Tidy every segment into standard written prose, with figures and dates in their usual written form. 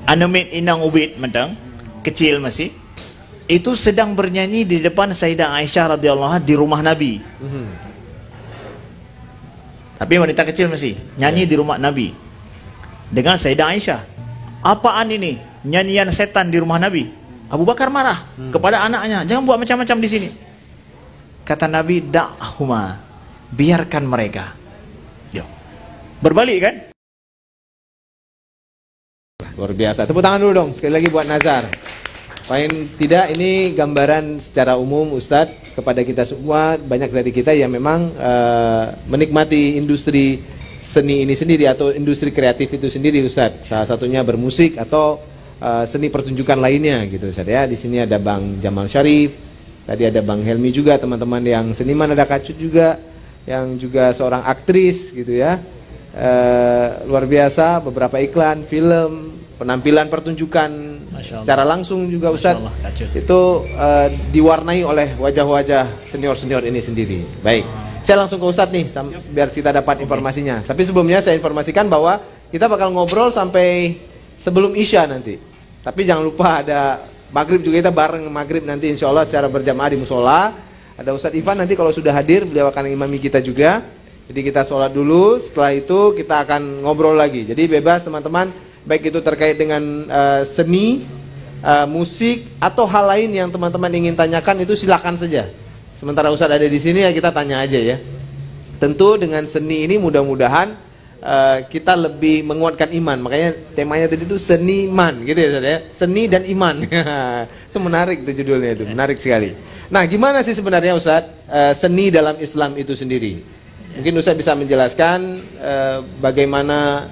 Anumit inang ubit mentang kecil masih itu sedang bernyanyi di depan Sayyidah Aisyah radhiyallahu anha di rumah Nabi. Tapi wanita kecil masih nyanyi di rumah Nabi dengan Sayyidah Aisyah. Apaan ini? Nyanyian setan di rumah Nabi. Abu Bakar marah kepada anaknya, jangan buat macam-macam di sini. Kata Nabi, da'huma, biarkan mereka. Yo. Berbalik kan? Luar biasa. Tepuk tangan dulu dong sekali lagi buat Nazar. Paling tidak ini gambaran secara umum Ustadz kepada kita semua, banyak dari kita yang memang menikmati industri seni ini sendiri atau industri kreatif itu sendiri Ustadz. Salah satunya bermusik atau seni pertunjukan lainnya gitu Ustadz ya. Di sini ada Bang Jamal Syarif, tadi ada Bang Helmi juga, teman-teman yang seniman, ada Kacut juga yang juga seorang aktris gitu ya. Luar biasa, beberapa iklan, film, penampilan pertunjukan secara langsung juga Ustadz itu diwarnai oleh wajah-wajah senior-senior ini sendiri. Baik, saya langsung ke Ustadz nih biar kita dapat informasinya. Tapi sebelumnya saya informasikan bahwa kita bakal ngobrol sampai sebelum Isya nanti. Tapi jangan lupa ada Maghrib juga, kita bareng Maghrib nanti insya Allah secara berjamaah di musola. Ada Ustadz Ivan nanti kalau sudah hadir, beliau akan imami kita juga. Jadi kita sholat dulu, setelah itu kita akan ngobrol lagi. Jadi bebas teman-teman, baik itu terkait dengan seni, musik atau hal lain yang teman-teman ingin tanyakan itu silakan saja. Sementara Ustadz ada di sini ya kita tanya aja ya. Tentu dengan seni ini mudah-mudahan kita lebih menguatkan iman. Makanya temanya tadi itu seniman gitu ya Ustadz ya. Seni dan iman. Itu menarik itu judulnya itu, menarik sekali. Nah gimana sih sebenarnya Ustadz seni dalam Islam itu sendiri? Mungkin Ustadz bisa menjelaskan bagaimana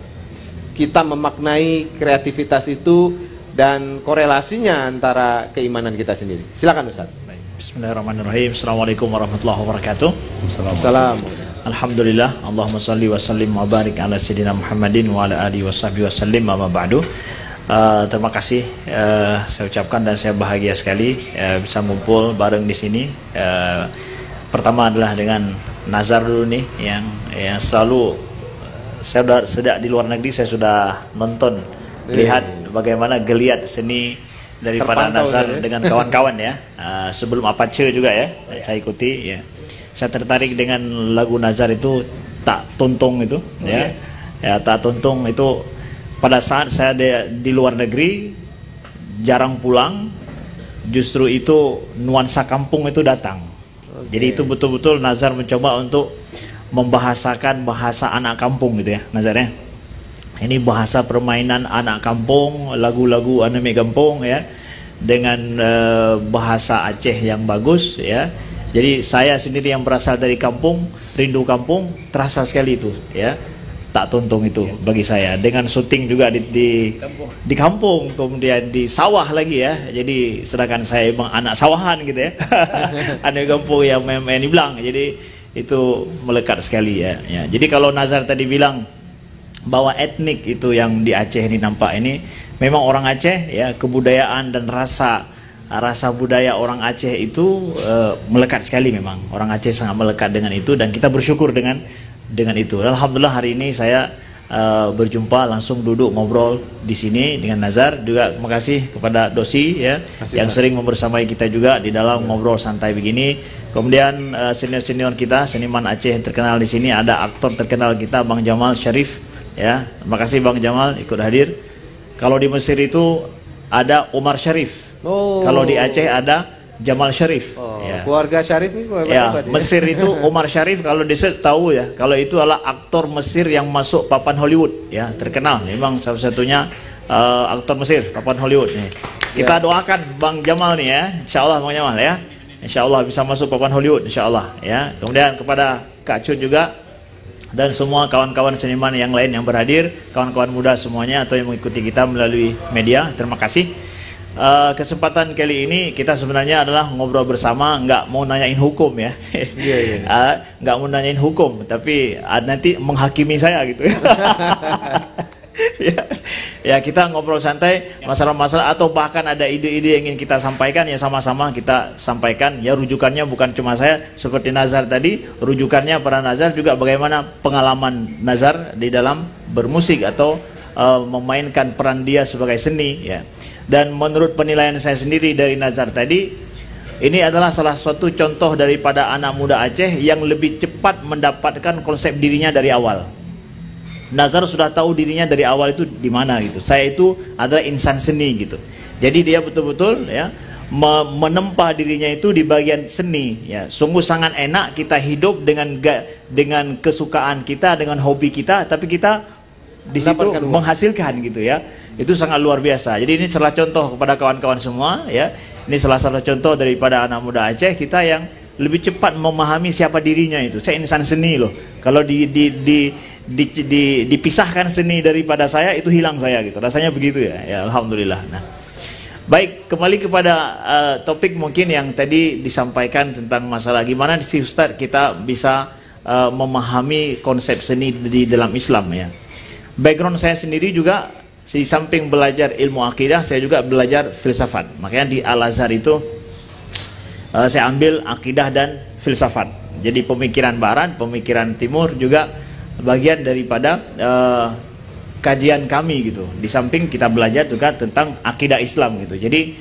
kita memaknai kreativitas itu dan korelasinya antara keimanan kita sendiri. Silakan Ustaz. Bismillahirrahmanirrahim. Assalamualaikum warahmatullahi wabarakatuh. Assalamualaikum. Alhamdulillah. Allahumma salli wa sallim wa barik ala sayyidina Muhammadin wa ala alihi washabbihi wasallim, amma ba'du. Terima kasih saya ucapkan dan saya bahagia sekali bisa ngumpul bareng di sini. Pertama adalah dengan Nazar dulu nih yang selalu saya sudah di luar negeri, saya sudah nonton lihat bagaimana geliat seni daripada Nazar dengan kawan-kawan ya. Sebelum Apache juga ya, saya ikuti ya. Saya tertarik dengan lagu Nazar itu, Tak Tuntung itu ya. Ya, Tak Tuntung itu pada saat saya di luar negeri jarang pulang, justru itu nuansa kampung itu datang. Jadi itu betul-betul Nazar mencoba untuk membahasakan bahasa anak kampung gitu ya Nazar ya. Ini bahasa permainan anak kampung, lagu-lagu anime kampung ya, dengan bahasa Aceh yang bagus ya. Jadi saya sendiri yang berasal dari kampung, rindu kampung, terasa sekali itu ya. Tak Tuntung itu bagi saya, dengan syuting juga di kampung, kemudian di sawah lagi ya. Jadi sedangkan saya emang anak sawahan gitu ya. Anak kampung yang main di belang. Jadi itu melekat sekali ya. Jadi kalau Nazar tadi bilang bahwa etnik itu yang di Aceh ini nampak ini memang orang Aceh ya, kebudayaan dan rasa budaya orang Aceh itu melekat sekali memang. Orang Aceh sangat melekat dengan itu dan kita bersyukur dengan itu. Alhamdulillah hari ini saya berjumpa langsung duduk ngobrol di sini dengan Nazar. Juga terima kasih kepada Dosi ya yang sering membersamai kita juga di dalam ngobrol santai begini. Kemudian senior-senior kita, seniman Aceh terkenal di sini, ada aktor terkenal kita Bang Jamal Syarif ya. Terima kasih Bang Jamal ikut hadir. Kalau di Mesir itu ada Umar Syarif. Kalau di Aceh ada Jamal Syarif. Ya. Keluarga Syarif ini keluarga ya, apa dia? Mesir itu Umar Syarif kalau di tahu ya, kalau itu adalah aktor Mesir yang masuk papan Hollywood ya, terkenal. Memang salah-satunya aktor Mesir papan Hollywood nih. Kita doakan Bang Jamal nih ya, insyaallah Bang Jamal ya. Insyaallah bisa masuk papan Hollywood insyaallah ya. Kemudian kepada Kak Cun juga dan semua kawan-kawan seniman yang lain yang berhadir, kawan-kawan muda semuanya atau yang mengikuti kita melalui media, terima kasih. Kesempatan kali ini kita sebenarnya adalah ngobrol bersama, nggak mau nanyain hukum ya. Nggak mau nanyain hukum, tapi nanti menghakimi saya gitu. Ya kita ngobrol santai masalah-masalah atau bahkan ada ide-ide yang ingin kita sampaikan ya, sama-sama kita sampaikan ya. Rujukannya bukan cuma saya seperti Nazar tadi, rujukannya para Nazar juga bagaimana pengalaman Nazar di dalam bermusik atau memainkan peran dia sebagai seni, ya. Dan menurut penilaian saya sendiri dari Nazar tadi, ini adalah salah satu contoh daripada anak muda Aceh yang lebih cepat mendapatkan konsep dirinya dari awal. Nazar sudah tahu dirinya dari awal itu di mana gitu. Saya itu adalah insan seni gitu. Jadi dia betul-betul ya menempa dirinya itu di bagian seni, ya. Sungguh sangat enak kita hidup dengan kesukaan kita, dengan hobi kita, tapi kita di situ menghasilkan gitu, ya. Itu sangat luar biasa. Jadi ini salah contoh kepada kawan-kawan semua, ya. Ini salah satu contoh daripada anak muda Aceh kita yang lebih cepat memahami siapa dirinya itu. Saya insan seni loh. Kalau dipisahkan seni daripada saya, itu hilang saya gitu. Rasanya begitu, ya. Ya, alhamdulillah. Nah, baik, kembali kepada topik mungkin yang tadi disampaikan tentang masalah gimana sih Ustadz kita bisa memahami konsep seni di dalam Islam, ya. Background saya sendiri juga, di samping belajar ilmu akidah, saya juga belajar filsafat. Makanya di Al-Azhar itu saya ambil akidah dan filsafat. Jadi pemikiran barat, pemikiran timur juga bagian daripada kajian kami gitu. Di samping kita belajar juga tentang akidah Islam gitu. Jadi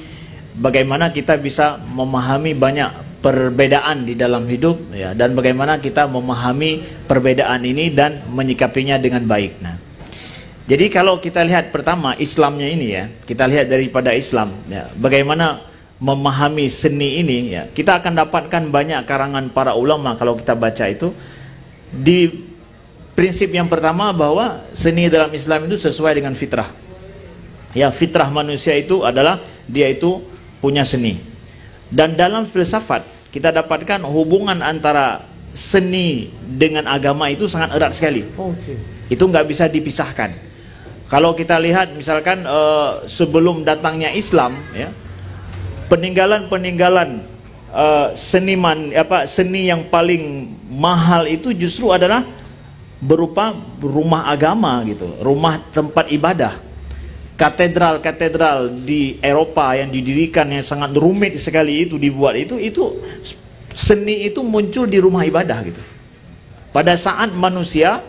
bagaimana kita bisa memahami banyak perbedaan di dalam hidup, ya, dan bagaimana kita memahami perbedaan ini dan menyikapinya dengan baik. Nah, jadi kalau kita lihat pertama Islamnya ini, ya, kita lihat daripada Islam, ya, bagaimana memahami seni ini, ya, kita akan dapatkan banyak karangan para ulama kalau kita baca itu. Di prinsip yang pertama bahwa seni dalam Islam itu sesuai dengan fitrah. Ya, fitrah manusia itu adalah dia itu punya seni. Dan dalam filsafat kita dapatkan hubungan antara seni dengan agama itu sangat erat sekali. Itu nggak bisa dipisahkan. Kalau kita lihat misalkan sebelum datangnya Islam, ya, peninggalan-peninggalan seniman seni yang paling mahal itu justru adalah berupa rumah agama gitu, rumah tempat ibadah. Katedral-katedral di Eropa yang didirikan yang sangat rumit sekali itu dibuat itu seni itu muncul di rumah ibadah gitu. Pada saat manusia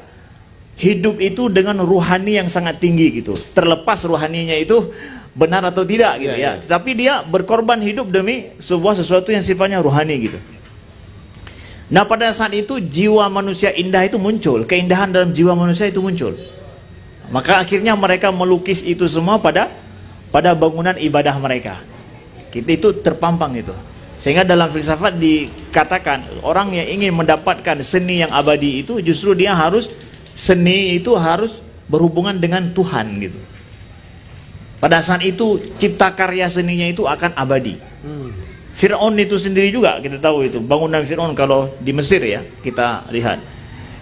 hidup itu dengan ruhani yang sangat tinggi gitu, terlepas ruhaninya itu benar atau tidak gitu, ya. Tapi dia berkorban hidup demi sesuatu yang sifatnya ruhani gitu. Nah, pada saat itu jiwa manusia indah itu muncul, keindahan dalam jiwa manusia itu muncul. Maka akhirnya mereka melukis itu semua pada bangunan ibadah mereka. Kita itu terpampang itu. Sehingga dalam filsafat dikatakan orang yang ingin mendapatkan seni yang abadi itu justru dia seni itu harus berhubungan dengan Tuhan gitu. Pada saat itu cipta karya seninya itu akan abadi. Fir'aun itu sendiri juga kita tahu itu, bangunan Fir'aun kalau di Mesir, ya, kita lihat.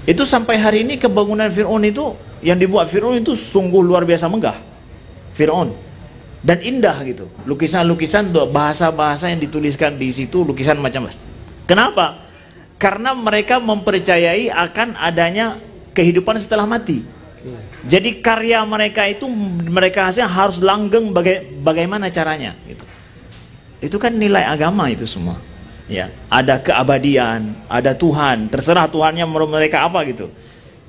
Itu sampai hari ini kebangunan Fir'aun itu yang dibuat Fir'aun itu sungguh luar biasa megah. Fir'aun. Dan indah gitu. Lukisan-lukisan, bahasa-bahasa yang dituliskan di situ, lukisan macam-macam. Kenapa? Karena mereka mempercayai akan adanya kehidupan setelah mati. Jadi karya mereka itu mereka hasilnya harus langgeng bagaimana caranya gitu. Itu kan nilai agama itu semua, ya. Ada keabadian, ada Tuhan, terserah Tuhannya mereka apa gitu,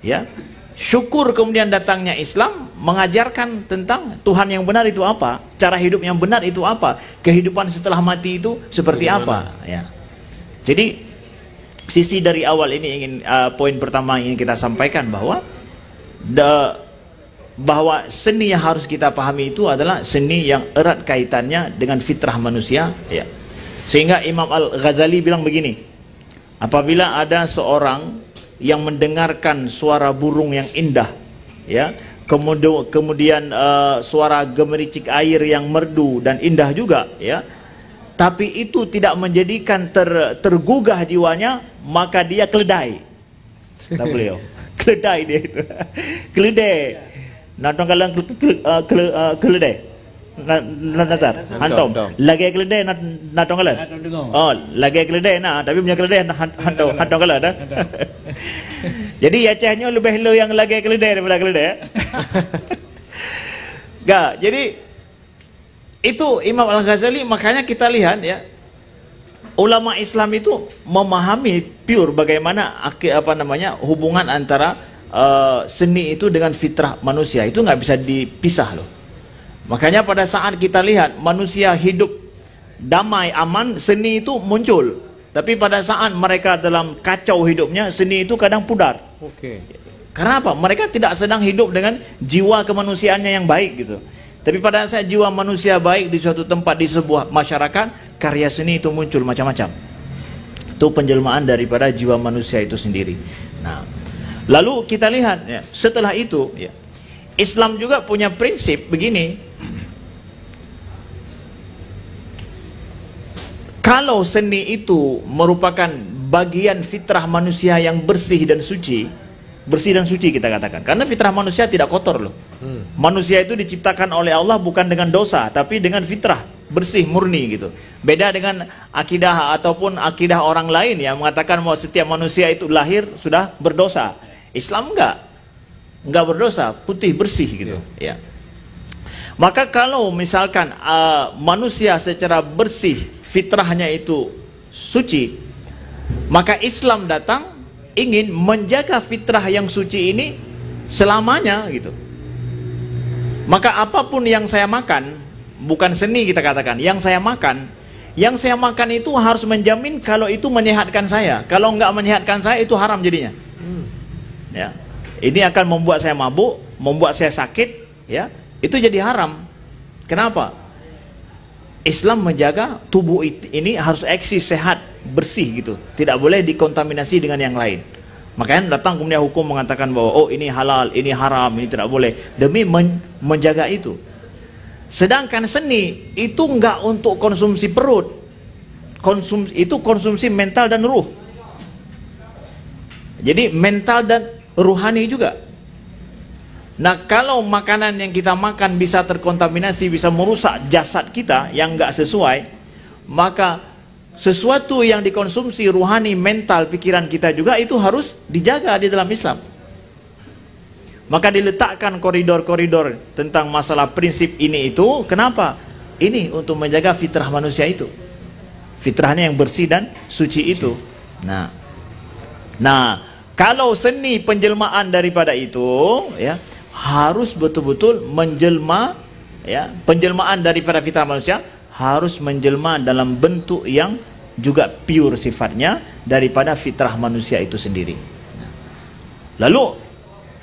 ya. Syukur kemudian datangnya Islam mengajarkan tentang Tuhan yang benar itu apa, cara hidup yang benar itu apa, kehidupan setelah mati itu seperti apa, ya. Jadi sisi dari awal ini ingin poin pertama ingin kita sampaikan bahwa seni yang harus kita pahami itu adalah seni yang erat kaitannya dengan fitrah manusia, ya. Sehingga Imam Al-Ghazali bilang begini, apabila ada seorang yang mendengarkan suara burung yang indah, ya, kemudian suara gemericik air yang merdu dan indah juga, ya, tapi itu tidak menjadikan tergugah jiwanya, maka dia keledai. Kata beliau, keledai dia itu. Keledai. Natong kalang keledai. Nazar. Hantom. Lagi keledai natong kalang. Oh, lagi keledai nah, tapi punya keledai hantom kalang dah. Jadi Acehnya lebih lo yang lagi keledai daripada keledai. Gak, jadi itu Imam Al-Ghazali, makanya kita lihat, ya, ulama Islam itu memahami pure bagaimana hubungan antara seni itu dengan fitrah manusia itu nggak bisa dipisah loh. Makanya pada saat kita lihat manusia hidup damai, aman, seni itu muncul. Tapi pada saat mereka dalam kacau hidupnya, seni itu kadang pudar. Oke. Karena apa? Mereka tidak sedang hidup dengan jiwa kemanusiaannya yang baik gitu. Tapi pada saat jiwa manusia baik di suatu tempat, di sebuah masyarakat, karya seni itu muncul macam-macam. Itu penjelmaan daripada jiwa manusia itu sendiri. Nah, lalu kita lihat ya, setelah itu ya, Islam juga punya prinsip begini. Kalau seni itu merupakan bagian fitrah manusia yang bersih dan suci, bersih dan suci kita katakan, karena fitrah manusia tidak kotor loh. Manusia itu diciptakan oleh Allah bukan dengan dosa, tapi dengan fitrah bersih murni gitu. Beda dengan akidah ataupun akidah orang lain yang mengatakan bahwa setiap manusia itu lahir sudah berdosa. Islam enggak berdosa, putih bersih gitu. Ya. Maka kalau misalkan manusia secara bersih, fitrahnya itu suci, maka Islam datang ingin menjaga fitrah yang suci ini selamanya gitu. Maka apapun yang saya makan, bukan seni kita katakan, yang saya makan itu harus menjamin kalau itu menyehatkan saya. Kalau enggak menyehatkan saya itu haram jadinya. Ya. Ini akan membuat saya mabuk, membuat saya sakit, ya. Itu jadi haram. Kenapa? Islam menjaga tubuh ini harus eksis, sehat, bersih gitu. Tidak boleh dikontaminasi dengan yang lain. Makanya datang kemudian hukum mengatakan bahwa oh ini halal, ini haram, ini tidak boleh. Demi menjaga itu. Sedangkan seni itu enggak untuk konsumsi perut. Itu konsumsi mental dan ruh. Jadi mental dan ruhani juga. Nah, kalau makanan yang kita makan bisa terkontaminasi, bisa merusak jasad kita yang enggak sesuai, maka sesuatu yang dikonsumsi ruhani, mental, pikiran kita juga itu harus dijaga di dalam Islam. Maka diletakkan koridor-koridor tentang masalah prinsip ini itu. Kenapa? Ini untuk menjaga fitrah manusia itu. Fitrahnya yang bersih dan suci itu. Nah, kalau seni penjelmaan daripada itu, ya, harus betul-betul menjelma, ya, penjelmaan daripada fitrah manusia harus menjelma dalam bentuk yang juga pure sifatnya daripada fitrah manusia itu sendiri. Lalu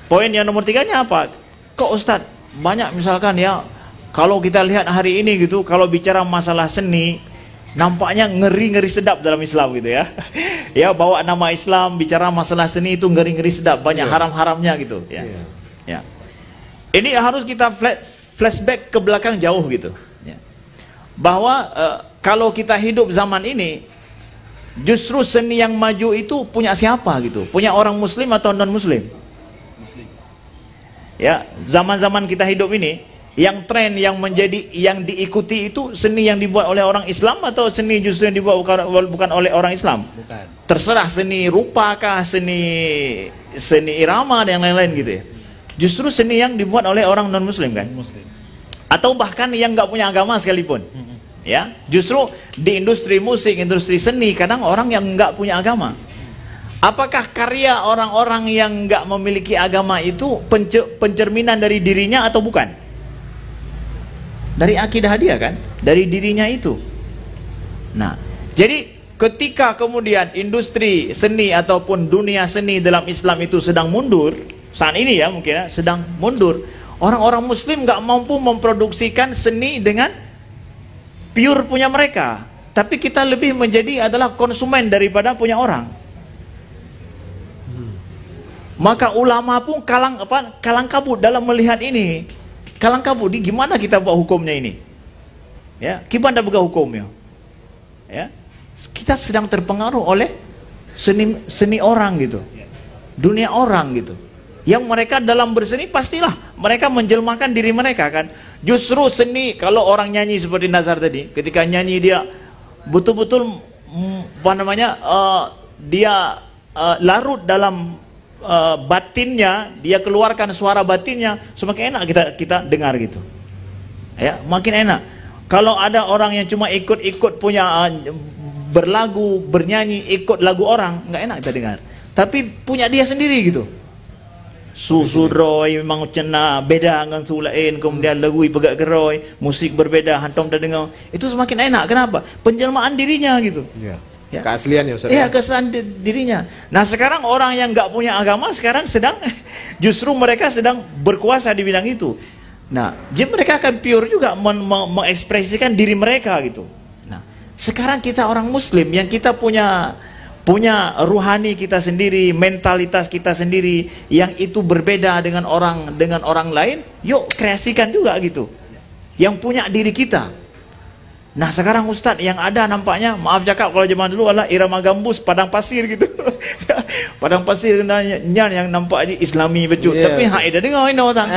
poin yang nomor 3-nya apa? Kok Ustadz banyak misalkan ya, kalau kita lihat hari ini gitu, kalau bicara masalah seni nampaknya ngeri-ngeri sedap dalam Islam gitu ya. Ya, bawa nama Islam bicara masalah seni itu ngeri-ngeri sedap, banyak haram-haramnya gitu ya. Ya. Ini harus kita flashback ke belakang jauh gitu. Bahwa kalau kita hidup zaman ini, justru seni yang maju itu punya siapa gitu? Punya orang muslim atau non muslim? Muslim. Ya, zaman-zaman kita hidup ini, yang tren yang menjadi yang diikuti itu seni yang dibuat oleh orang Islam atau seni justru yang dibuat bukan oleh orang Islam? Bukan. Terserah seni rupa kah, seni irama dan yang lain-lain gitu ya. Justru seni yang dibuat oleh orang non muslim kan? Muslim. Atau bahkan yang nggak punya agama sekalipun. Ya, justru di industri musik, industri seni kadang orang yang nggak punya agama. Apakah karya orang-orang yang nggak memiliki agama itu pencerminan dari dirinya atau bukan? Dari akidah dia kan, dari dirinya itu. Nah, jadi ketika kemudian industri seni ataupun dunia seni dalam Islam itu sedang mundur, saat ini ya mungkin ya, sedang mundur. Orang-orang muslim nggak mampu memproduksikan seni dengan pure punya mereka, tapi kita lebih menjadi adalah konsumen daripada punya orang. Maka ulama pun kalang kabut dalam melihat ini. Kalang kabut, gimana kita buat hukumnya ini? Ya, gimana buka hukumnya? Ya, kita sedang terpengaruh oleh seni orang gitu, dunia orang gitu. Yang mereka dalam berseni pastilah mereka menjelmakan diri mereka kan. Justru seni, kalau orang nyanyi seperti Nazar tadi, ketika nyanyi dia betul-betul dia larut dalam batinnya, dia keluarkan suara batinnya, semakin enak kita dengar gitu. Ya, makin enak. Kalau ada orang yang cuma ikut-ikut punya berlagu, bernyanyi, ikut lagu orang, nggak enak kita dengar. Tapi punya dia sendiri gitu. Suroi memang cena beda dengan su lain, kemudian lagu pegak geroi, musik berbeda, hantom dah dengar. Itu semakin enak. Kenapa? Penjelmaan dirinya gitu. Ya. Ya. Keaslian ya Ustaz. Ya, keaslian dirinya. Nah, sekarang orang yang nggak punya agama sekarang sedang justru mereka sedang berkuasa di bidang itu. Nah, jadi mereka akan pure juga mengekspresikan diri mereka gitu. Nah, sekarang kita orang Muslim yang kita punya ruhani kita sendiri, mentalitas kita sendiri yang itu berbeda dengan orang lain, yuk kreasikan juga gitu. Yang punya diri kita. Nah, sekarang Ustadz yang ada nampaknya, maaf cakap kalau zaman dulu adalah irama gambus, padang pasir gitu. Padang pasir yang nampaknya Islami betul. Yeah. Tapi hak ida dengar ini orang.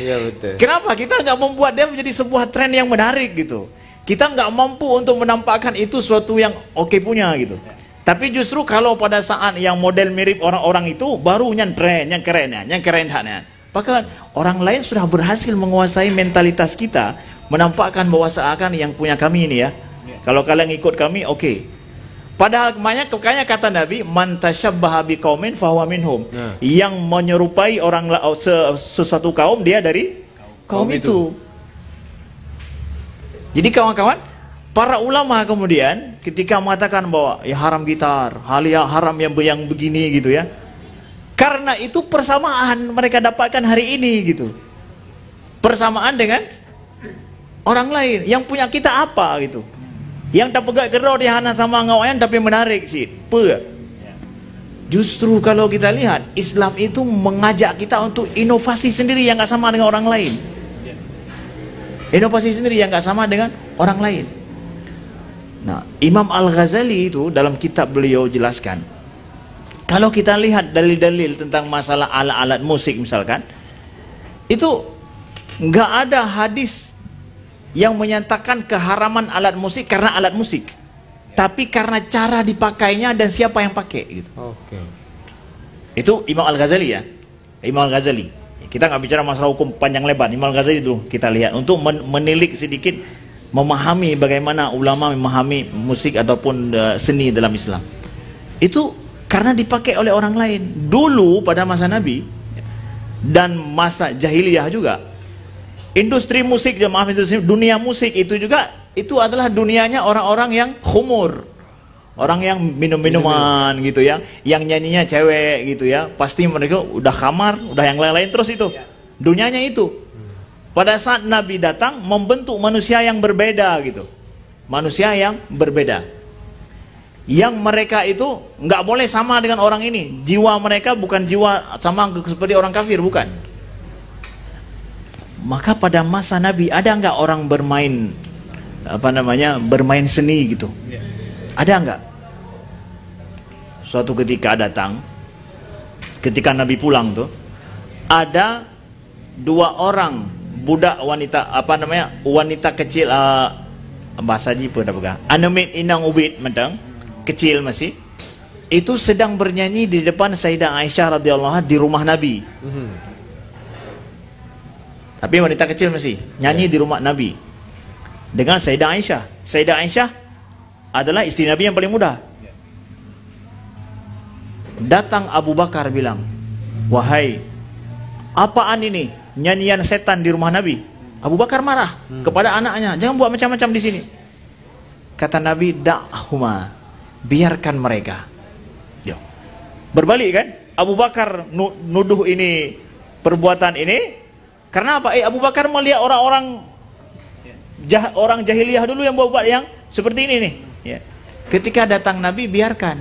Iya betul. Kenapa kita nggak membuat dia menjadi sebuah tren yang menarik gitu? Kita nggak mampu untuk menampakkan itu suatu yang oke punya gitu. Tapi justru kalau pada saat yang model mirip orang-orang itu baru yang tren, yang keren haknya. Bahkan orang lain sudah berhasil menguasai mentalitas kita, menampakkan bahwa seakan yang punya kami ini ya. Kalau kalian ikut kami, oke. Padahal makanya kata Nabi, man tasyabbaha biqaumin fahuwa minhum. Yang menyerupai sesuatu kaum, dia dari kaum itu. Jadi kawan-kawan, para ulama kemudian ketika mengatakan bahwa ya haram gitar, hal yang haram yang begini gitu ya. Karena itu persamaan mereka dapatkan hari ini gitu. Persamaan dengan orang lain. Yang punya kita apa gitu. Yang tak pegang gerau di hana sama ngawayan tapi menarik sih. Justru kalau kita lihat Islam itu mengajak kita untuk inovasi sendiri yang gak sama dengan orang lain. Inovasi sendiri yang gak sama dengan orang lain. Nah, Imam Al-Ghazali itu dalam kitab beliau jelaskan, kalau kita lihat dalil-dalil tentang masalah alat-alat musik misalkan, itu nggak ada hadis yang menyatakan keharaman alat musik karena alat musik, tapi karena cara dipakainya dan siapa yang pakai gitu. Oke. Itu Imam Al-Ghazali ya. Imam Al-Ghazali. Kita nggak bicara masalah hukum panjang lebar. Imam Al-Ghazali dulu kita lihat untuk menilik sedikit, memahami bagaimana ulama memahami musik ataupun seni dalam Islam. Itu karena dipakai oleh orang lain. Dulu pada masa Nabi dan masa jahiliyah juga, industri musik, dunia musik itu juga itu adalah dunianya orang-orang yang khumur, orang yang minum-minuman gitu ya, yang nyanyinya cewek gitu ya. Pasti mereka udah kamar, udah yang lain-lain terus itu. Dunianya itu. Pada saat Nabi datang membentuk manusia yang berbeda gitu. Manusia yang berbeda. Yang mereka itu nggak boleh sama dengan orang ini. Jiwa mereka bukan jiwa sama seperti orang kafir, bukan. Maka pada masa Nabi ada nggak orang bermain bermain seni gitu? Ada nggak? Suatu ketika datang, ketika Nabi pulang tuh, ada dua orang budak wanita wanita kecil bahasa Ji pun dah pegang. Anamit inang ubit mentang kecil masih. Itu sedang bernyanyi di depan Sayyidah Aisyah radhiyallahu anha di rumah Nabi. Tapi wanita kecil masih nyanyi di rumah Nabi dengan Sayyidah Aisyah. Sayyidah Aisyah adalah istri Nabi yang paling muda. Datang Abu Bakar bilang, "Wahai, apaan ini? Nyanyian setan di rumah Nabi." Abu Bakar marah kepada anaknya, "Jangan buat macam-macam di sini." Kata Nabi, "Da'huma, biarkan mereka." Yo. Berbalik kan? Abu Bakar nuduh ini perbuatan ini karena apa? Abu Bakar melihat orang jahiliyah dulu yang buat yang seperti ini nih. Ya. Ketika datang Nabi, biarkan.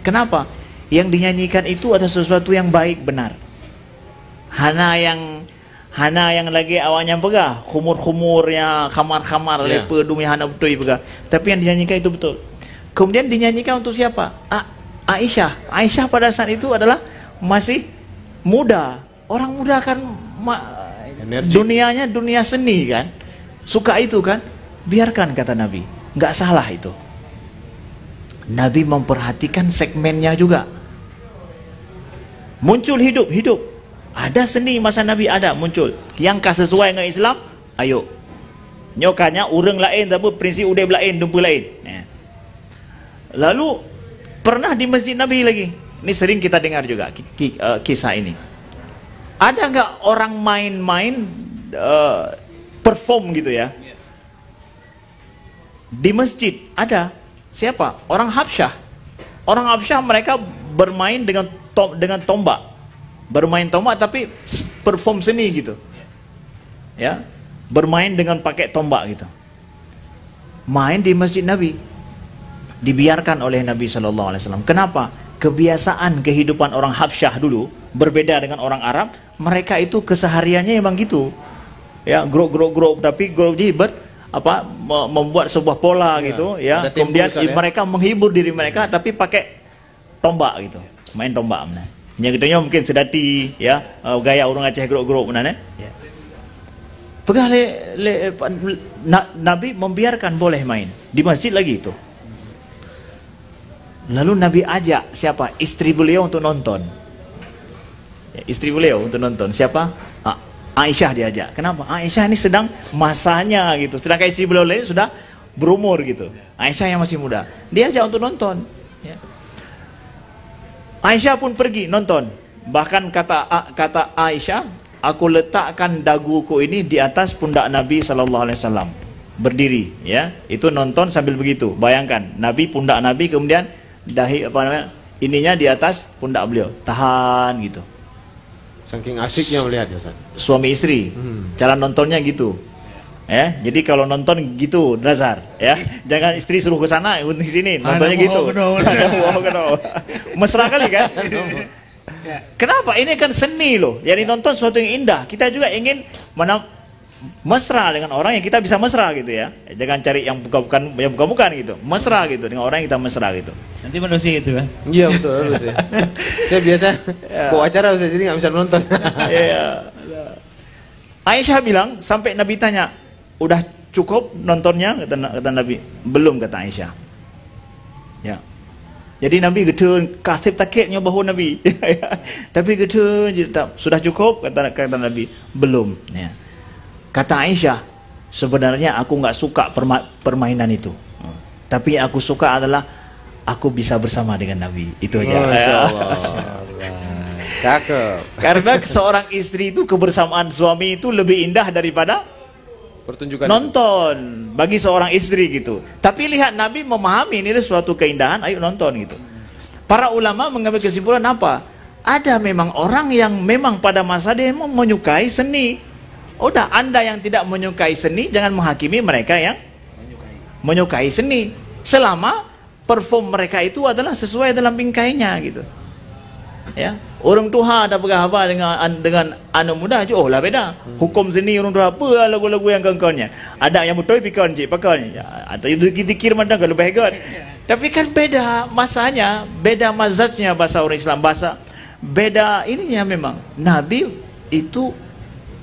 Kenapa? Yang dinyanyikan itu adalah sesuatu yang baik benar. Hana yang lagi awalnya pegah, khumur-khumurnya, khamar-khamar, lepe, dumi hana betul pegah. Tapi yang dinyanyikan itu betul. Kemudian dinyanyikan untuk siapa? Aisyah. Aisyah pada saat itu adalah masih muda. Orang muda kan dunianya dunia seni kan. Suka itu kan. Biarkan kata Nabi. Nggak salah itu. Nabi memperhatikan segmennya juga. Muncul hidup. Ada seni masa Nabi ada muncul. Yang sesuai dengan Islam, ayo. Nyokanya urang lain tapi prinsip udai lain, dumpa lain. Lalu pernah di masjid Nabi lagi. Ini sering kita dengar juga kisah ini. Ada nggak orang main-main perform gitu ya? Di masjid ada. Siapa? Orang Habsyah. Orang Habsyah mereka bermain dengan tombak. Bermain tombak tapi perform seni gitu. Ya. Bermain dengan pakai tombak gitu. Main di Masjid Nabi. Dibiarkan oleh Nabi sallallahu alaihi wasallam. Kenapa? Kebiasaan kehidupan orang Habsyah dulu berbeda dengan orang Arab. Mereka itu kesehariannya memang gitu. Ya, grok tapi grok jadi membuat sebuah pola gitu ya. Kemudian mereka menghibur diri mereka tapi pakai tombak gitu. Main tombak mana. Yang gitunya mungkin sedati ya, gaya orang Aceh grok mana ya. Pegah Nabi membiarkan boleh main di masjid lagi itu. Lalu Nabi ajak siapa? Istri beliau untuk nonton. Ya, istri beliau untuk nonton. Siapa? Aisyah diajak. Kenapa? Aisyah ini sedang masanya gitu. Sedangkan istri beliau lain sudah berumur gitu. Aisyah yang masih muda. Dia ajak untuk nonton. Ya. Aisyah pun pergi nonton. Bahkan kata Aisyah, aku letakkan daguku ini di atas pundak Nabi sallallahu alaihi wasallam. Berdiri, ya. Itu nonton sambil begitu. Bayangkan, Nabi pundak Nabi kemudian dahi ininya di atas pundak beliau. Tahan gitu. Saking asiknya melihat ya, Ustaz. Suami istri. Cara nontonnya gitu. Ya, jadi kalau nonton gitu, Nazar, ya. Jangan istri suruh ke sana, di sini, nontonnya gitu. Mesra kali kan? Kenapa? Ini kan seni loh. Jadi nonton sesuatu yang indah. Kita juga ingin mesra dengan orang yang kita bisa mesra gitu ya. Jangan cari yang bukan gitu. Mesra gitu dengan orang yang kita mesra gitu. Nanti manusia itu kan? Iya betul sih. Saya biasa bawa acara jadi nggak bisa nonton. Iya. Aisyah bilang sampai Nabi tanya, udah cukup nontonnya? Kata Nabi, belum, kata Aisyah. Ya. Jadi Nabi getun kasih takitnya bahu Nabi. Tapi getun sudah cukup? Kata Nabi, belum. Ya. Kata Aisyah, sebenarnya aku nggak suka permainan itu. Tapi aku suka adalah aku bisa bersama dengan Nabi. Itu aja. Masya Allah. Cakep. Karena seorang istri itu kebersamaan suami itu lebih indah daripada pertunjukan nonton itu. Bagi seorang istri gitu. Tapi lihat Nabi memahami ini suatu keindahan, ayo nonton gitu. Para ulama mengambil kesimpulan apa? Ada memang orang yang memang pada masa dia memang menyukai seni. Udah, Anda yang tidak menyukai seni jangan menghakimi mereka yang menyukai seni. Selama perform mereka itu adalah sesuai dalam bingkainya gitu. Ya, orang tua ada apa dengan anak muda aja, oh lah beda. Hukum seni orang tua apa lagu-lagu yang kengkaunya. Ada yang betul pikir cik pakai. Atau itu dikir mana kalau bahagia. Tapi kan beda masanya, beda mazhabnya bahasa orang Islam, bahasa beda ininya memang. Nabi itu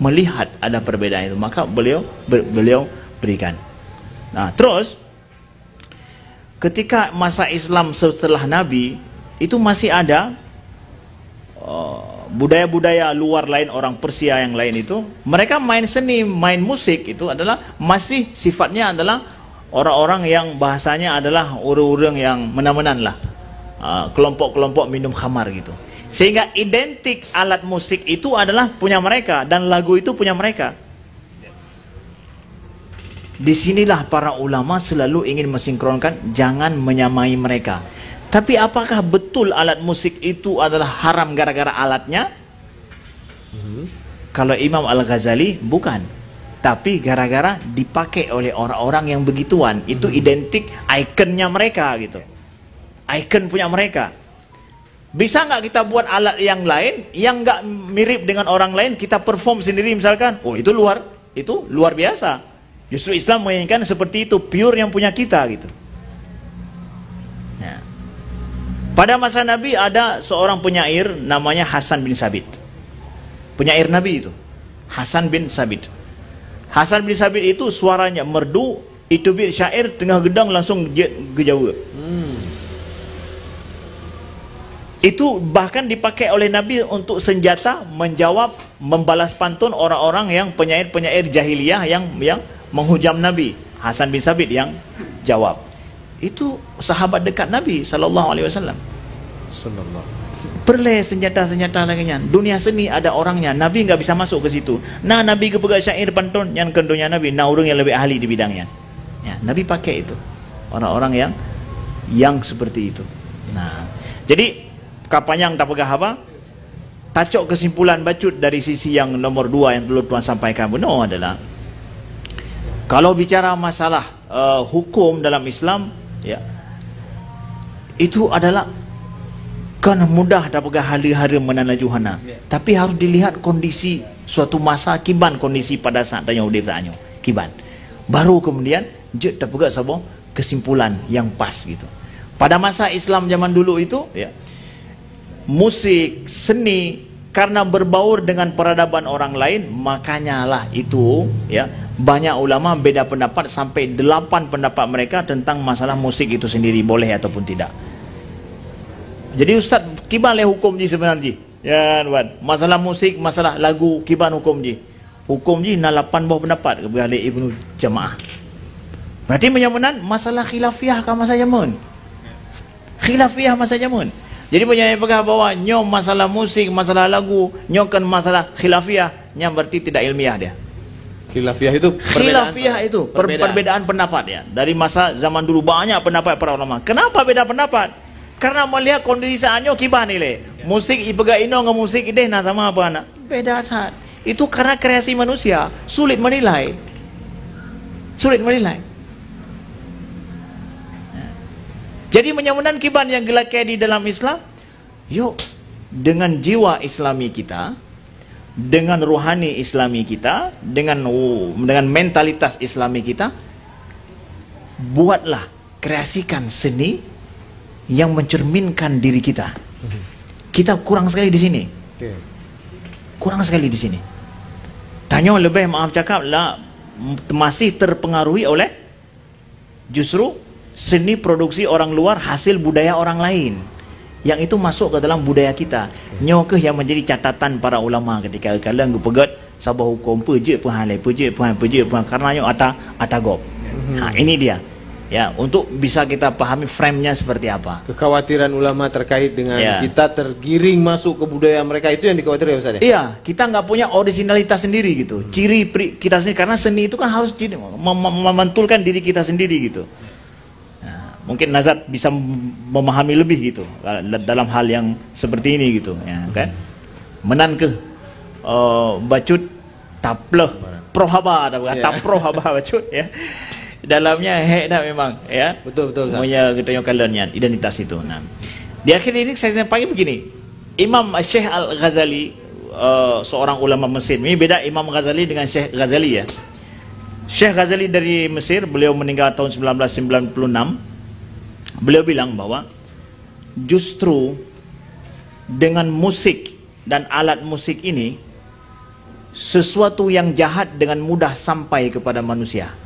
melihat ada perbedaan itu, maka beliau berikan. Nah, terus ketika masa Islam setelah Nabi itu masih ada budaya-budaya luar lain, orang Persia yang lain itu, mereka main seni, main musik itu adalah masih sifatnya adalah orang-orang yang bahasanya adalah orang-orang yang menang-menang lah, kelompok-kelompok minum khamar gitu. Sehingga identik alat musik itu adalah punya mereka dan lagu itu punya mereka. Disinilah para ulama selalu ingin mensinkronkan, jangan menyamai mereka. Tapi apakah betul alat musik itu adalah haram gara-gara alatnya? Kalau Imam Al-Ghazali bukan, tapi gara-gara dipakai oleh orang-orang yang begituan. Itu identik ikonnya mereka gitu. Ikon punya mereka. Bisa nggak kita buat alat yang lain yang nggak mirip dengan orang lain, kita perform sendiri misalkan? Oh, itu luar biasa. Justru Islam menginginkan seperti itu, pure yang punya kita gitu. Nah, pada masa Nabi ada seorang penyair namanya Hasan bin Sabit. Penyair Nabi itu Hasan bin Sabit. Hasan bin Sabit itu suaranya merdu, itu bir syair tengah gedang langsung gejawa. Itu bahkan dipakai oleh Nabi untuk senjata menjawab, membalas pantun orang-orang yang penyair-penyair jahiliyah yang menghujam Nabi. Hasan bin Sabit yang jawab. Itu sahabat dekat Nabi sallallahu alaihi wasallam. Sallallahu. Perle senjata-senjata lainnya. Dunia seni ada orangnya. Nabi nggak bisa masuk ke situ. Nah, Nabi ke pegang syair pantun yang kendonya Nabi. Nah, orang yang lebih ahli di bidangnya. Ya, Nabi pakai itu. Orang-orang yang seperti itu. Nah, jadi kapanyang tak pegang apa? Tacok kesimpulan bacut dari sisi yang nomor 2 yang dulu Tuan sampaikan benar adalah kalau bicara masalah hukum dalam Islam, ya, itu adalah kan mudah dapat hari-hari menana Johana. Tapi harus dilihat kondisi suatu masa kiban kondisi pada saat tanya udip tanya kiban. Baru kemudian je dapat sebuah kesimpulan yang pas gitu. Pada masa Islam zaman dulu itu, ya, musik, seni karena berbaur dengan peradaban orang lain, makanya lah itu, ya, banyak ulama beda pendapat sampai 8 pendapat mereka tentang masalah musik itu sendiri boleh ataupun tidak. Jadi Ustaz, kiban le hukum ji sebenarnya. Ya, tuan. Masalah musik, masalah lagu, kiban hukum ji. Hukum ji na 8 buah pendapat kepada Ibnu Jamaah. Berarti menyamanan masalah khilafiyah ke masa zaman. Khilafiyah masa zaman. Jadi punya pegang bahwa nyom masalah musik, masalah lagu, nyom kan masalah khilafiyah, nyom berarti tidak ilmiah dia. Khilafiyah itu perbedaan pendapat ya. Dari masa zaman dulu banyak pendapat para ulama. Kenapa beda pendapat? Karena melihat kondisi anyo kiban ile. Musik ipega ino nge musik ide na sama apa anak. Beda hat. Itu karena kreasi manusia, sulit menilai. Sulit menilai. Jadi menyamakan kiban yang gelakai di dalam Islam, yuk dengan jiwa Islami kita, dengan rohani Islami kita, dengan mentalitas Islami kita, buatlah, kreasikan seni yang mencerminkan diri kita. Kita kurang sekali di sini. Kurang sekali di sini. Tanya lebih maaf cakap lah masih terpengaruhi oleh justru seni produksi orang luar hasil budaya orang lain. Yang itu masuk ke dalam budaya kita. Nyokeh yang menjadi catatan para ulama ketika kalian pegat sabah hukum peje pehalai peje karena nyo atagop. Nah, ini dia. Ya, untuk bisa kita pahami frame-nya seperti apa. Kekhawatiran ulama terkait dengan kita tergiring masuk ke budaya mereka itu yang dikhawatirkan ya Ustaz ya? Iya, kita nggak punya originalitas sendiri gitu. Ciri kita sendiri, karena seni itu kan harus memantulkan diri kita sendiri gitu. Nah, mungkin Nazar bisa memahami lebih gitu dalam hal yang seperti ini gitu, ya kan? Menan ke bacut tapleh prohaba taprohaba bacut ya. Dalamnya dah memang ya. Betul punya ketanya kalian identitas itu. Nah, di akhir ini saya sampaikan begini. Imam Syekh Al-Ghazali seorang ulama Mesir. Ini beda Imam Ghazali dengan Syekh Ghazali ya. Syekh Ghazali dari Mesir, beliau meninggal tahun 1996. Beliau bilang bahwa justru dengan musik dan alat musik ini sesuatu yang jahat dengan mudah sampai kepada manusia.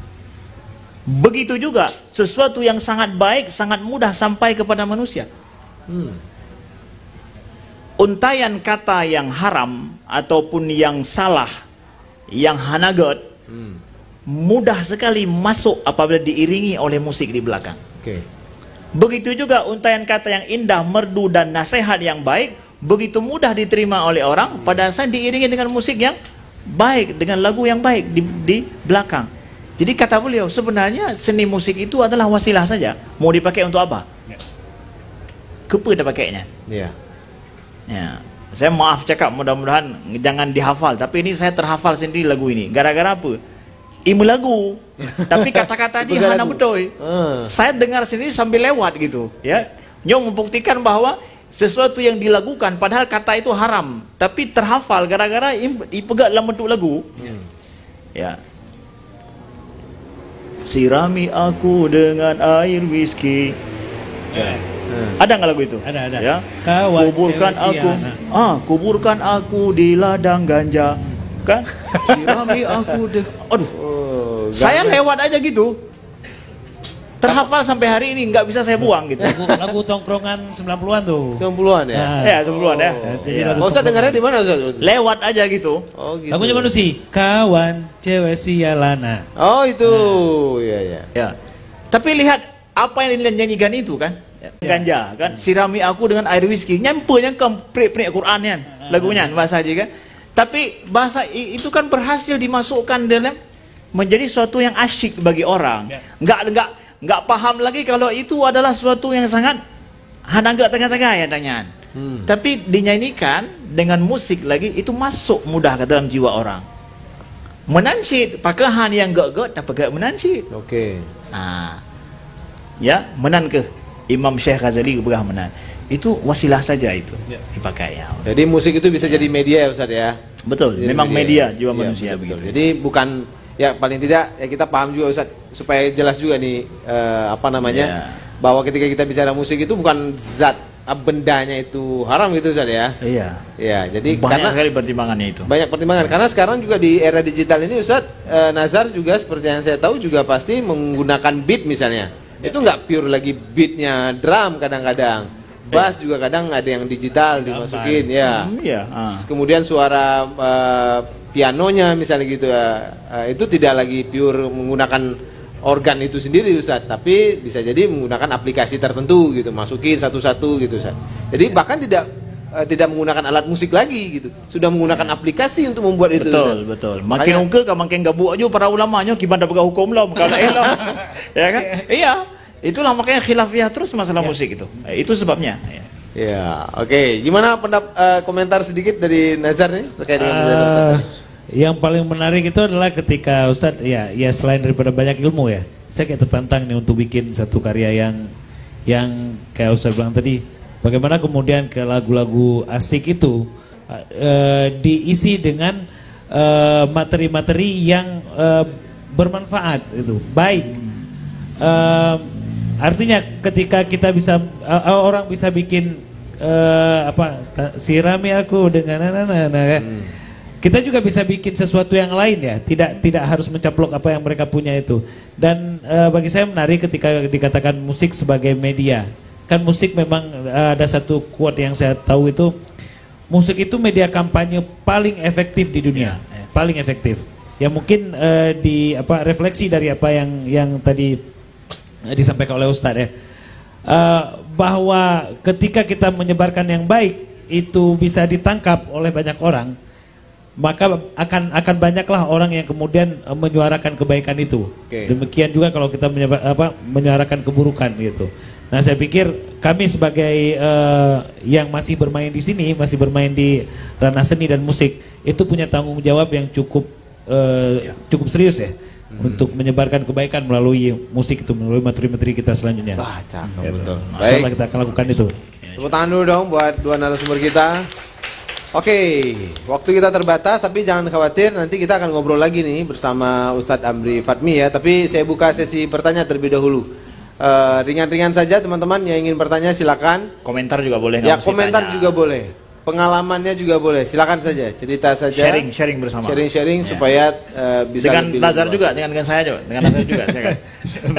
Begitu juga sesuatu yang sangat baik sangat mudah sampai kepada manusia. Untaian kata yang haram ataupun yang salah, yang hanagot, mudah sekali masuk apabila diiringi oleh musik di belakang. Begitu juga untaian kata yang indah, merdu dan nasihat yang baik begitu mudah diterima oleh orang pada saat diiringi dengan musik yang baik, dengan lagu yang baik di belakang. Jadi kata beliau, sebenarnya seni musik itu adalah wasilah saja. Mau dipakai untuk apa? Kepa dah pakainya. Ya. Saya maaf cakap, mudah-mudahan jangan dihafal. Tapi ini saya terhafal sendiri lagu ini. Gara-gara apa? Ilmu lagu. Tapi kata-kata dia hana betul. Saya dengar sendiri sambil lewat gitu. Ya. Nyong membuktikan bahwa sesuatu yang dilakukan, padahal kata itu haram. Tapi terhafal gara-gara dipegat dalam bentuk lagu. Ya. Sirami aku dengan air whisky. Ada nggak lagu itu? Ada. Ya. Kuburkan aku di ladang ganja. Kan? Sirami aku saya lewat aja gitu. Terhafal sampai hari ini, nggak bisa saya buang gitu. Lagu tongkrongan 90-an tuh. 90-an ya? Ya, 90-an ya. Ustaz dengarnya di mana Ustaz? Lewat aja gitu. Oh gitu. Lagunya mana sih? Kawan cewek sialana. Oh itu. Ya. Ya. Tapi lihat apa yang dinyanyikan itu kan. Ganja kan, sirami aku dengan air whisky, nyampurnya kan prik-prik Quran kan, lagunya bahasa aja kan. Tapi bahasa itu kan berhasil dimasukkan dalam menjadi suatu yang asyik bagi orang. Nggak paham lagi kalau itu adalah suatu yang sangat hanagak tengah-tengah ya tangan. Tapi dinyanyikan dengan musik lagi itu masuk mudah ke dalam jiwa orang. Menansid, pakahan yang gak tapi gak menansid. Oke. Nah, ya menan ke Imam Syekh Ghazali berah menan. Itu wasilah saja itu dipakai ya. Jadi musik itu bisa jadi media ya Ustaz ya. Betul, Jadi memang media jiwa Iya, manusia betul, betul. begitu. Jadi bukan ya paling tidak ya kita paham juga Ustaz supaya jelas juga nih apa namanya bahwa ketika kita bicara musik itu bukan zat bendanya itu haram gitu Ustaz ya. Iya. Ya, jadi Banyak karena sekali pertimbangannya itu. banyak pertimbangan karena sekarang juga di era digital ini Ustaz Nazar juga seperti yang saya tahu juga pasti menggunakan beat misalnya. Itu nggak pure lagi beatnya drum kadang-kadang. Bass juga kadang ada yang digital dimasukin ya. Iya. Kemudian suara pianonya misalnya gitu itu tidak lagi pure menggunakan organ itu sendiri Ustaz, tapi bisa jadi menggunakan aplikasi tertentu gitu, masukin satu-satu gitu Ustaz. Jadi bahkan tidak menggunakan alat musik lagi gitu. Sudah menggunakan aplikasi untuk membuat itu Ustaz. Betul. Makin ungke kan makin gabuk aja para ulamanya gimana pegang hukum lah kalau ya kan? Iya. Itulah makanya khilafiyah terus masalah musik itu. Itu sebabnya. Ya, oke. Gimana komentar sedikit dari Nazar nih terkait dengan penjelasan Ustaz tadi? Yang paling menarik itu adalah ketika Ustadz ya selain daripada banyak ilmu ya, saya kayak tertantang nih untuk bikin satu karya yang kayak Ustadz bilang tadi, bagaimana kemudian ke lagu-lagu asik itu diisi dengan materi-materi yang bermanfaat itu, baik. Artinya ketika kita bisa orang bisa bikin sirami aku dengan kita juga bisa bikin sesuatu yang lain ya, tidak harus mencaplok apa yang mereka punya itu. Dan bagi saya menarik ketika dikatakan musik sebagai media. Kan musik memang ada satu quote yang saya tahu itu, musik itu media kampanye paling efektif di dunia, paling efektif. Ya mungkin refleksi dari apa yang tadi disampaikan oleh Ustadz ya, bahwa ketika kita menyebarkan yang baik itu bisa ditangkap oleh banyak orang, maka akan banyaklah orang yang kemudian menyuarakan kebaikan itu. Demikian juga kalau kita menyuarakan keburukan gitu. Nah, saya pikir kami sebagai yang masih bermain di sini, masih bermain di ranah seni dan musik, itu punya tanggung jawab yang cukup serius ya, untuk menyebarkan kebaikan melalui musik itu, melalui materi-materi kita selanjutnya. Betul. Baik, kita akan lakukan itu. Tepuk tangan dulu dong buat dua narasumber kita. Oke, waktu kita terbatas tapi jangan khawatir, nanti kita akan ngobrol lagi nih bersama Ustadz Amri Fatmi ya. Tapi saya buka sesi pertanyaan terlebih dahulu. Ringan-ringan saja teman-teman yang ingin bertanya silakan. Komentar juga boleh. Ya, komentar juga boleh. Pengalamannya juga boleh. Silakan saja, cerita saja. Sharing bersama. Sharing supaya bisa dengan Nazar juga, dengan saya juga, dengan Nazar juga saya kan.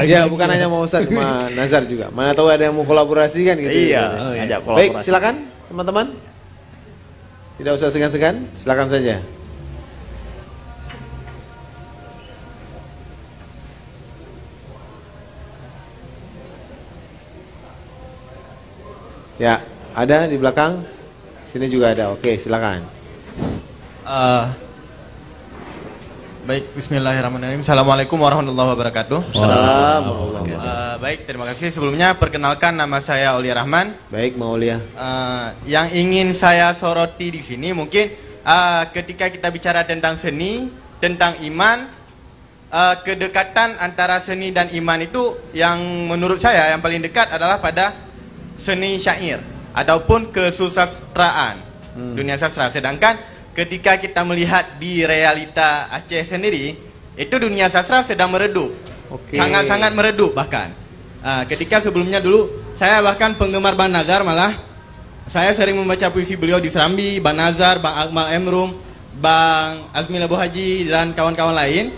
Ya, bukan hanya mau Ustadz, sama Nazar juga. Mana tahu ada yang mau kolaborasi kan gitu. Iya, ajak kolaborasi. Baik, silakan teman-teman. Tidak usah segan-segan, silakan saja. Ya, ada di belakang. Sini juga ada. Oke, silakan. Baik, bismillahirrahmanirrahim. Assalamualaikum warahmatullahi wabarakatuh. Baik, terima kasih. Sebelumnya perkenalkan, nama saya Aulia Rahman. Baik, Maulia. Yang ingin saya soroti di sini mungkin ketika kita bicara tentang seni, tentang iman, kedekatan antara seni dan iman itu yang menurut saya yang paling dekat adalah pada seni syair ataupun kesusastraan, dunia sastra. Sedangkan ketika kita melihat di realita Aceh sendiri, itu dunia sastra sedang meredup, sangat-sangat meredup bahkan. Ketika sebelumnya dulu saya bahkan penggemar Bang Nazar, malah saya sering membaca puisi beliau di Serambi, Bang Nazar, Bang Akmal Emrum, Bang Azmi Labu Haji dan kawan-kawan lain.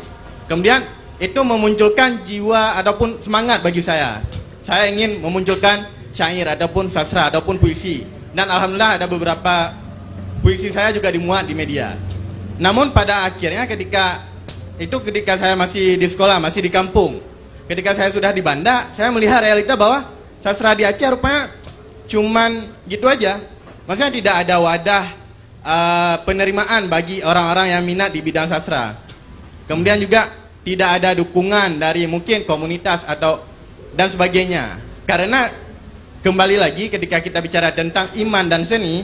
Kemudian itu memunculkan jiwa ataupun semangat bagi saya. Saya ingin memunculkan syair ataupun sastra ataupun puisi, dan alhamdulillah ada beberapa puisi saya juga dimuat di media. Namun pada akhirnya ketika saya masih di sekolah, masih di kampung, ketika saya sudah di Banda, saya melihat realita bahwa sastra di Aceh rupanya cuman gitu aja. Maksudnya tidak ada wadah penerimaan bagi orang-orang yang minat di bidang sastra. Kemudian juga tidak ada dukungan dari mungkin komunitas atau dan sebagainya. Karena kembali lagi ketika kita bicara tentang iman dan seni,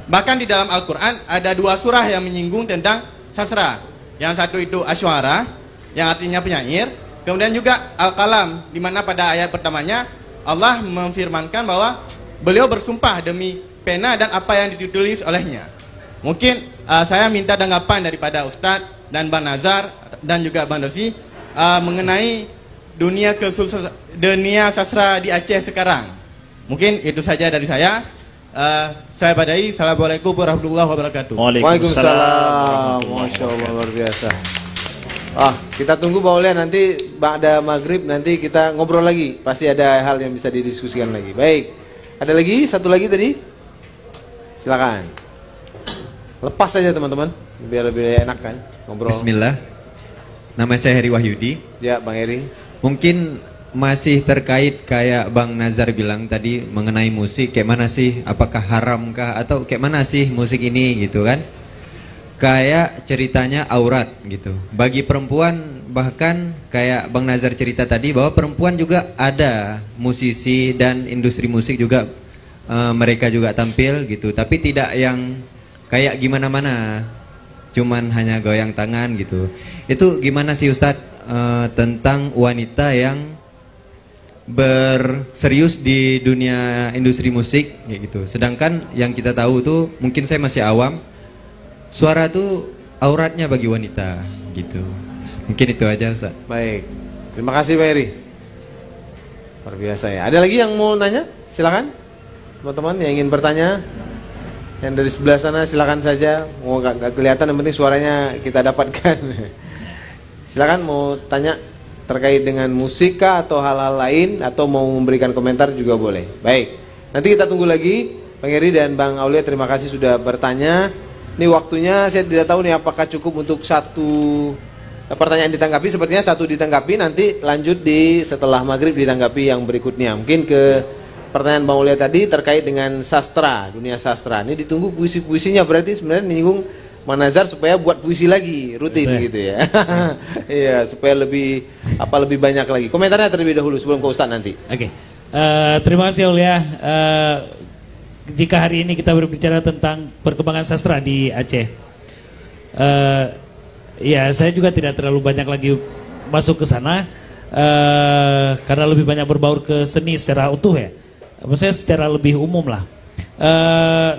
bahkan di dalam Al-Quran ada 2 surah yang menyinggung tentang sastra. Yang satu itu Asy'ara, yang artinya penyair. Kemudian juga Al-Qalam, di mana pada ayat pertamanya Allah memfirmankan bahwa beliau bersumpah demi pena dan apa yang ditulis olehnya. Mungkin saya minta tanggapan daripada Ustadz dan Bang Nazar dan juga Bang Dosi mengenai dunia sastra di Aceh sekarang. Mungkin itu saja dari saya. Saya badai. Assalamualaikum warahmatullahi wabarakatuh. Waalaikumsalam. Masya Allah, luar biasa. Kita tunggu Bang Aulia, nanti ada maghrib nanti kita ngobrol lagi. Pasti ada hal yang bisa didiskusikan lagi. Baik. Ada lagi? Satu lagi tadi? Silakan. Lepas saja teman-teman, biar lebih enak kan ngobrol. Bismillah. Nama saya Heri Wahyudi. Ya, Bang Heri. Mungkin masih terkait kayak Bang Nazar bilang tadi mengenai musik, kayak mana sih? Apakah haramkah atau kayak mana sih musik ini gitu kan? Kayak ceritanya aurat gitu. Bagi perempuan bahkan kayak Bang Nazar cerita tadi bahwa perempuan juga ada musisi dan industri musik juga mereka juga tampil gitu. Tapi tidak yang kayak gimana-mana, cuman hanya goyang tangan gitu. Itu gimana sih Ustadz tentang wanita yang berserius di dunia industri musik kayak gitu. Sedangkan yang kita tahu tuh mungkin saya masih awam, suara tuh auratnya bagi wanita gitu. Mungkin itu aja Ustadz. Baik, terima kasih Pak Heri. Luar biasa ya. Ada lagi yang mau nanya? Silakan teman-teman yang ingin bertanya. Yang dari sebelah sana silakan saja. Mau gak kelihatan, yang penting suaranya kita dapatkan. Silakan mau tanya terkait dengan musik kah atau hal-hal lain, atau mau memberikan komentar juga boleh. Baik, nanti kita tunggu lagi. Bang Heri dan Bang Aulia, terima kasih sudah bertanya. Ini waktunya saya tidak tahu nih apakah cukup untuk satu pertanyaan ditanggapi. Sepertinya satu ditanggapi, nanti lanjut di setelah maghrib ditanggapi yang berikutnya. Mungkin ke pertanyaan Bang Aulia tadi terkait dengan sastra, dunia sastra. Ini ditunggu puisi-puisinya, berarti sebenarnya menyinggung Bang Nazar supaya buat puisi lagi rutin gitu ya. Iya, supaya lebih banyak lagi. Komentarnya terlebih dahulu sebelum ke Ustaz nanti. Oke. Terima kasih Aulia. Jika hari ini kita berbicara tentang perkembangan sastra di Aceh, ya saya juga tidak terlalu banyak lagi masuk ke sana karena lebih banyak berbaur ke seni secara utuh ya. Maksudnya secara lebih umum lah.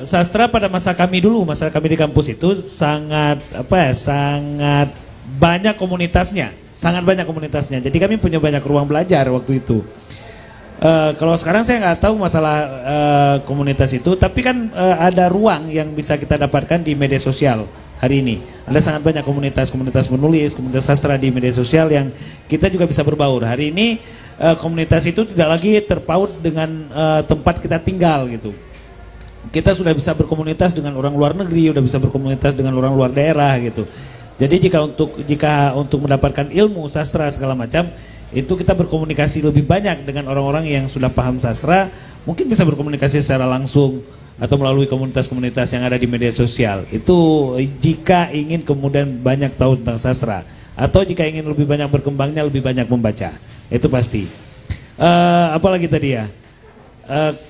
Sastra pada masa kami dulu, masa kami di kampus itu sangat sangat banyak komunitasnya, Jadi kami punya banyak ruang belajar waktu itu. Kalau sekarang saya nggak tahu masalah komunitas itu, tapi kan ada ruang yang bisa kita dapatkan di media sosial hari ini. Ada sangat banyak komunitas menulis, komunitas sastra di media sosial yang kita juga bisa berbaur. Hari ini komunitas itu tidak lagi terpaut dengan tempat kita tinggal gitu. Kita sudah bisa berkomunitas dengan orang luar negeri, sudah bisa berkomunitas dengan orang luar daerah gitu. Jadi jika untuk mendapatkan ilmu sastra segala macam, itu kita berkomunikasi lebih banyak dengan orang-orang yang sudah paham sastra, mungkin bisa berkomunikasi secara langsung atau melalui komunitas-komunitas yang ada di media sosial. Itu jika ingin kemudian banyak tahu tentang sastra, atau jika ingin lebih banyak berkembangnya, lebih banyak membaca. Itu pasti. Apalagi tadi ya,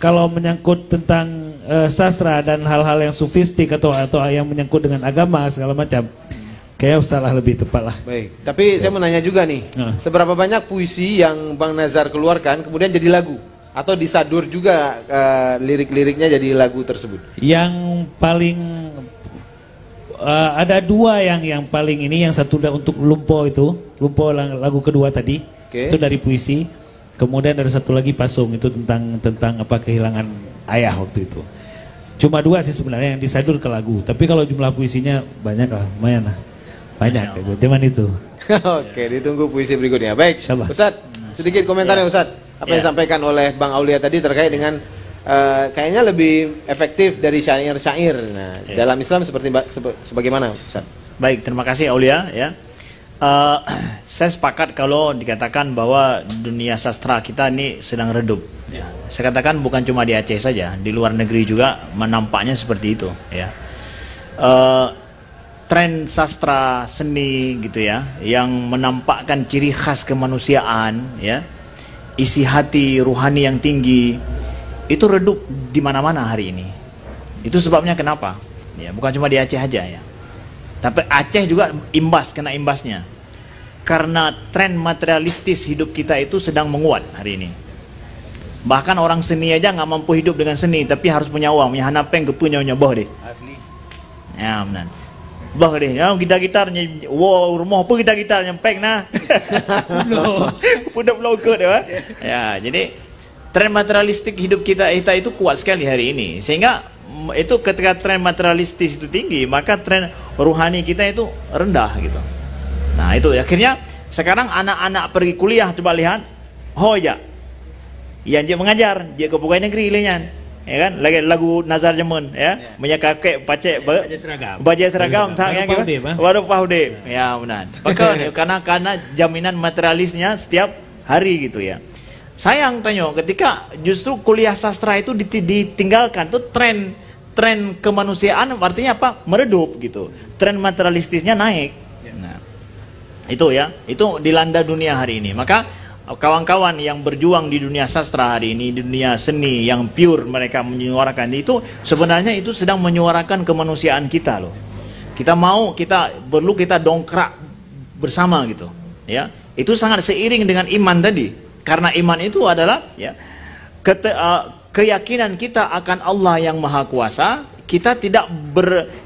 kalau menyangkut tentang sastra dan hal-hal yang sofistik atau yang menyangkut dengan agama segala macam, kayak salah lebih tepat lah. Baik, tapi saya mau nanya juga nih, seberapa banyak puisi yang Bang Nazar keluarkan kemudian jadi lagu? Atau disadur juga lirik-liriknya jadi lagu tersebut? Yang paling ada dua yang paling ini, yang satu untuk Lumpo itu, Lumpo lagu kedua tadi, itu dari puisi. Kemudian ada satu lagi Pasung, itu tentang apa kehilangan ayah waktu itu. Cuma dua sih sebenarnya yang disadur ke lagu. Tapi kalau jumlah puisinya banyak lah, lumayan lah. Banyak gitu, cuman itu. Oke, ditunggu puisi berikutnya. Baik, Ustadz, sedikit komentarnya Ustadz. Apa yang disampaikan oleh Bang Aulia tadi terkait dengan kayaknya lebih efektif dari syair-syair. Nah, dalam Islam sebagaimana Ustadz? Baik, terima kasih Aulia ya. Saya sepakat kalau dikatakan bahwa dunia sastra kita ini sedang redup. Ya. Saya katakan bukan cuma di Aceh saja, di luar negeri juga menampaknya seperti itu. Ya. Tren sastra seni gitu ya, yang menampakkan ciri khas kemanusiaan, ya, isi hati rohani yang tinggi, itu redup di mana-mana hari ini. Itu sebabnya kenapa? Ya, bukan cuma di Aceh aja ya. Tapi Aceh juga kena imbasnya. Karena tren materialistis hidup kita itu sedang menguat hari ini. Bahkan orang seni aja nggak mampu hidup dengan seni, tapi harus punya uang, punya hanapeng, kepunya boh deh. Asli. Ya benar. Boh deh, ya gitar-gitarnya, wow rumah apa gitar-gitarnya peng nah. Udah belum ke deh. Ya, jadi tren materialistik hidup kita itu kuat sekali hari ini. Sehingga itu ketika tren materialistis itu tinggi, maka tren rohani kita itu rendah gitu. Nah itu akhirnya sekarang anak-anak pergi kuliah, coba lihat, ya, yang dia mengajar, dia ke pegawai negeri lenyan, ya kan, lagi lagu Nazar Jemun, ya, punya kakek pacek baju seragam, tak ya, baru paude, ya benar. Karena jaminan materialisnya setiap hari gitu ya. Sayang Tanyo, ketika justru kuliah sastra itu ditinggalkan, tuh tren kemanusiaan artinya apa? Meredup gitu. Tren materialistisnya naik. Nah, itu ya, itu dilanda dunia hari ini. Maka kawan-kawan yang berjuang di dunia sastra hari ini, di dunia seni yang pure, mereka menyuarakan itu, sebenarnya itu sedang menyuarakan kemanusiaan kita loh. Perlu kita dongkrak bersama gitu. Ya, itu sangat seiring dengan iman tadi. Karena iman itu adalah ya, keyakinan kita akan Allah yang Maha Kuasa. Kita tidak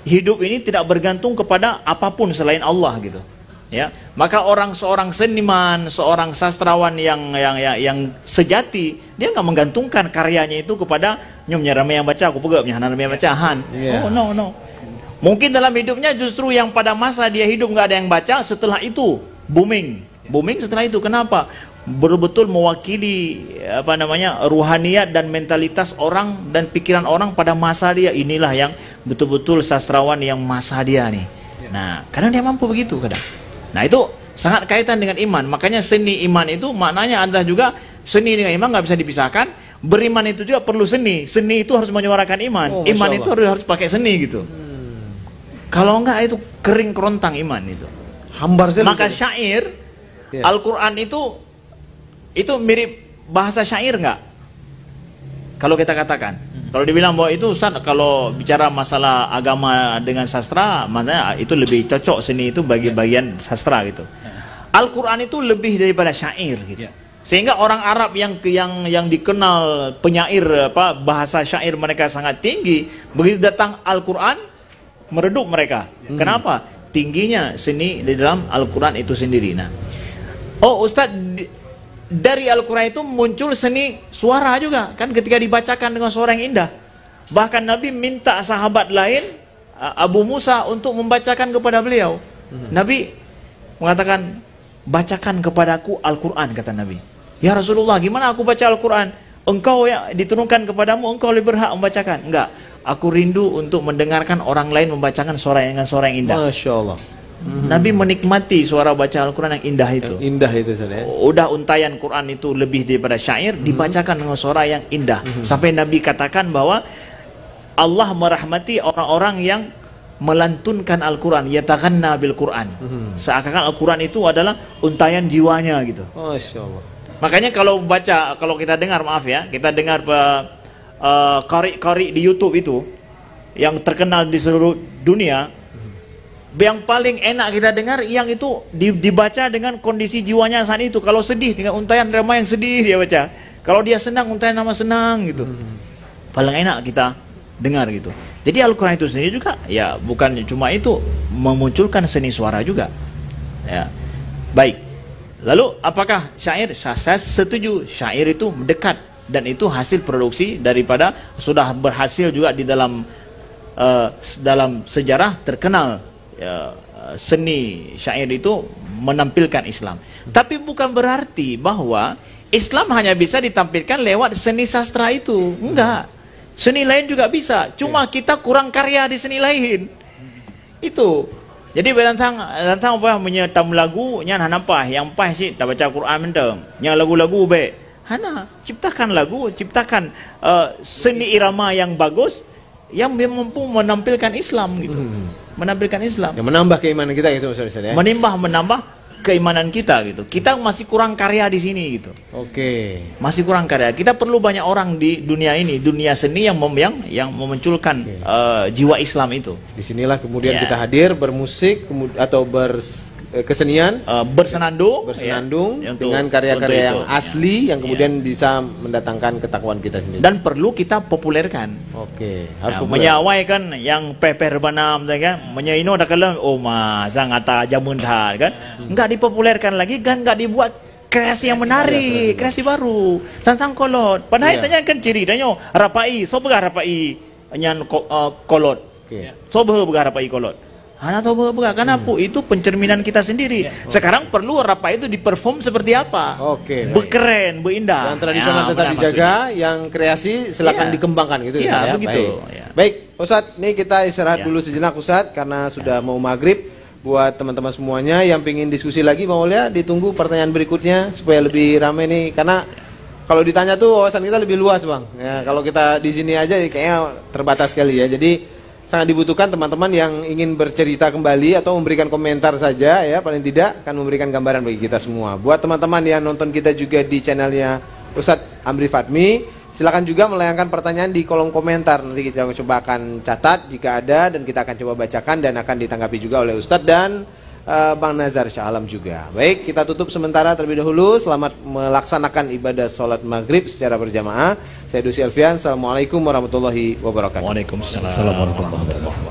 hidup ini tidak bergantung kepada apapun selain Allah gitu. Ya, maka seorang seniman, seorang sastrawan yang sejati, dia nggak menggantungkan karyanya itu kepada nyumnya ramai yang baca, aku pegak punya ramai yang bacahan. Oh no. Mungkin dalam hidupnya justru yang pada masa dia hidup nggak ada yang baca, setelah itu booming setelah itu. Kenapa? Betul-betul mewakili ruhaniyat dan mentalitas orang dan pikiran orang pada masa dia. Inilah yang betul-betul sastrawan yang masa dia nih. Nah, kadang dia mampu begitu kadang. Nah, itu sangat kaitan dengan iman. Makanya seni iman itu maknanya adalah juga seni dengan iman nggak bisa dipisahkan. Beriman itu juga perlu seni. Seni itu harus menyuarakan iman. Iman itu harus pakai seni gitu. Kalau enggak itu kering kerontang iman itu. Hambar sekali. Maka syair Al-Quran itu mirip bahasa syair nggak? Kalau kita katakan, kalau dibilang bahwa itu Ustaz, kalau bicara masalah agama dengan sastra, maknanya itu lebih cocok seni itu bagi bagian sastra gitu. Al-Quran itu lebih daripada syair gitu. Sehingga orang Arab yang dikenal penyair bahasa syair mereka sangat tinggi, begitu datang Al-Quran meredup mereka. Kenapa? Tingginya seni di dalam Al-Quran itu sendiri. Nah, Ustaz, dari Al-Quran itu muncul seni suara juga kan ketika dibacakan dengan suara yang indah. Bahkan Nabi minta sahabat lain, Abu Musa, untuk membacakan kepada beliau. Nabi mengatakan, bacakan kepadaku Al-Quran, kata Nabi. Ya Rasulullah, gimana aku baca Al-Quran? Engkau yang diturunkan kepadamu, engkau lebih berhak membacakan. Enggak, aku rindu untuk mendengarkan orang lain membacakan dengan suara yang indah. Masya Allah. Nabi menikmati suara baca Al-Quran yang indah itu. Indah itu saja. Udah untayan Quran itu lebih daripada syair, dibacakan dengan suara yang indah. Sampai Nabi katakan bahwa Allah merahmati orang-orang yang melantunkan Al-Quran, yataghanna bil Quran. Seakan-akan Al-Quran itu adalah untayan jiwanya gitu. Masya Allah. Makanya kalau kita dengar, maaf ya, kita dengar qari di YouTube itu yang terkenal di seluruh dunia, yang paling enak kita dengar yang itu dibaca dengan kondisi jiwanya saat itu. Kalau sedih dengan untayan drama yang sedih dia baca. Kalau dia senang untayan nama senang gitu. Paling enak kita dengar gitu. Jadi Al-Quran itu sendiri juga ya bukan cuma itu, memunculkan seni suara juga. Ya. Baik. Lalu apakah syair? Saya setuju, syair itu dekat dan itu hasil produksi daripada sudah berhasil juga di dalam sejarah terkenal. Seni syair itu menampilkan Islam. Tapi bukan berarti bahwa Islam hanya bisa ditampilkan lewat seni sastra itu. Enggak. Seni lain juga bisa. Cuma kita kurang karya di seni lain. Itu. Jadi tentang apa menyetam lagu nya nampak yang pas sih tak baca Quran mentang. Yang lagu-lagu baik. Hana ciptakan lagu, ciptakan seni irama yang bagus yang mampu menampilkan Islam gitu. Menampilkan Islam. Yang menambah keimanan kita gitu Ustaz ya. Menambah keimanan kita gitu. Kita masih kurang karya di sini gitu. Oke. Masih kurang karya. Kita perlu banyak orang di dunia ini, dunia seni yang memunculkan jiwa Islam itu. Disinilah kemudian kita hadir bermusik atau kesenian, bersenandung dengan karya-karya yang asli yang kemudian bisa mendatangkan ketakwaan kita sendiri. Dan perlu kita populerkan. Oke, harus menyawai kan yang peper banam kan, menyaino dah kalau sang ata jamun kan, enggak dipopulerkan lagi kan, enggak dibuat kreasi yang menarik, kreasi baru tentang kolot. Padahal tanya kan ciri danyo rapai, so begah rapai nyan kolot. So begah rapai kolot. Hana tahu berapa? Karena itu pencerminan kita sendiri. Sekarang perlu rapai itu diperform seperti apa? Oke. Berkeren, berindah. Yang tradisional tetap dijaga, yang kreasi silakan dikembangkan gitu ya. Begitu. Baik, Ustadz, nih kita istirahat dulu sejenak Ustadz karena sudah mau maghrib. Buat teman-teman semuanya yang pingin diskusi lagi, mau lihat ditunggu pertanyaan berikutnya supaya lebih ramai nih. Karena kalau ditanya tuh wawasan kita lebih luas bang. Ya, kalau kita di sini aja kayaknya terbatas sekali ya. Jadi sangat dibutuhkan teman-teman yang ingin bercerita kembali atau memberikan komentar saja ya, paling tidak akan memberikan gambaran bagi kita semua. Buat teman-teman yang nonton kita juga di channelnya Ustadz Amri Fadmi, silakan juga melayangkan pertanyaan di kolom komentar. Nanti kita coba akan catat jika ada dan kita akan coba bacakan dan akan ditanggapi juga oleh Ustadz dan Bang Nazar Shah Alam juga. Baik, kita tutup sementara terlebih dahulu. Selamat melaksanakan ibadah sholat maghrib secara berjamaah. Saya Dusi Alfian. Assalamualaikum warahmatullahi wabarakatuh. Waalaikumsalam warahmatullahi wabarakatuh.